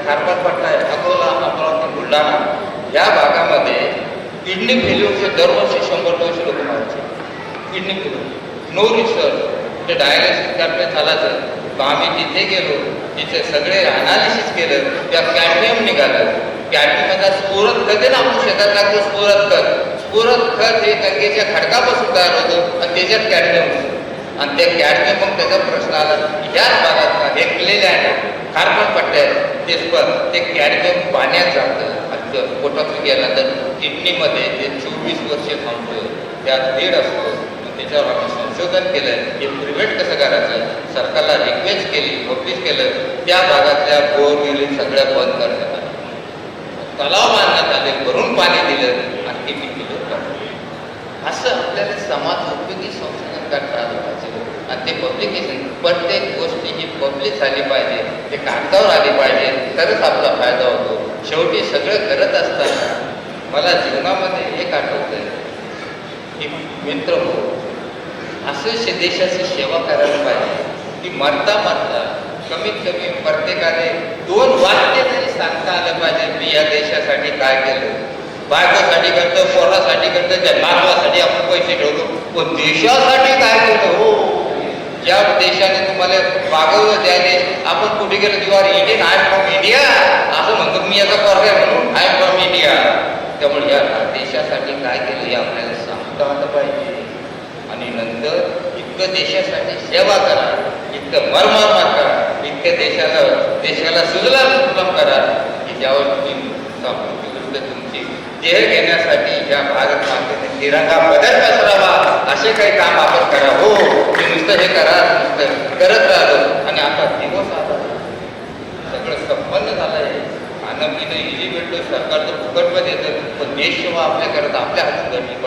खारपाट पट्टा आहे, अकोला, अमरावती, बुलढाणा या भागामध्ये किडनी फेल्युअरचे दरवर्षी 100-200 लोक मारायचे. किडनी फेल्युअर नो रिसर्च, ते डायलिसिस करण्यात चालायचं. मग आम्ही तिथे गेलो, तिथे सगळे अनालिसिस केलं, त्या कॅडमियम निघालं. कॅडमियमचा स्फोरक खत आहे ना, आपण शेतात लागतो स्फोरक खत. स्फोरक खत हे गंगेच्या खडकापासून तयार होतं आणि त्याच्यात कॅडमियम होतं. आणि ते कॅडमियम मग त्याचा प्रश्न आला, ह्याच भागात हे केलेले आहे खारपाट पट्टे आहेत ते कॅडमियम पाण्यात जातं. पोटातून गेल्यानंतर किडनीमध्ये ते 24 वर्षे थांबतं, त्यात लीड असतो. त्याच्यावर आम्ही संशोधन केलं, हे प्रिव्हेंट कसं करायचं. सरकारला रिक्वेस्ट केली, नोटीस केलं, त्या भागातल्या बोरविली सगळ्या बंद करण्यात आल्या, तलाव बांधण्यात आले, भरून पाणी दिलं आणि किडनी फेल्युअर काढलं. असं आपल्याला समाज उपयोगी संशोधन करता आलं पाहिजे. आणि ते पब्लिकेशन, प्रत्येक गोष्टी ही पब्लिक झाली पाहिजे, ते कागदावर आली पाहिजे, तरच आपला फायदा होतो. शेवटी सगळं करत असताना मला जीवनामध्ये एक आठवतं की मित्र हो, असं देशाची सेवा करायला पाहिजे की मरता मरता कमीत कमी प्रत्येकाने 2 वाक्य तरी सांगता आलं पाहिजे, मी या देशासाठी काय केलं. बायकोसाठी करतो, पोरासाठी करतो, त्या नातवासाठी आपण पैसे ठेवतो, पण देशासाठी काय केलं. हो, ज्या देशाने तुम्हाला वागवलं त्याने आपण कुठे गेलो किंवा Indian I am from India असं म्हणतो, मी याचा पोरगा आहे म्हणून आय एम फ्रॉम इंडिया. त्यामुळे या देशासाठी काय केलं हे आपल्याला सांगता आलं पाहिजे. आणि नंतर इतकं देशासाठी सेवा करा, इतकं मरमर करा, इतकं देशाला सुजलाम करा की ज्यावर तुम्ही तुमची देह घेण्यासाठी या भारत मातेने तिरंगा बदल पसरावा, असे काही काम आपण करा. हो, मी नुसतं हे करा, नुसतं करत राहिलो आणि आता दिवस आला, सगळं संपन्न झालं आहे. खाणं पिणं इजी भेटतो, सरकार तर फुकटमध्ये येतं, पण देश सेवा आपल्या करत आपल्या हातून घडली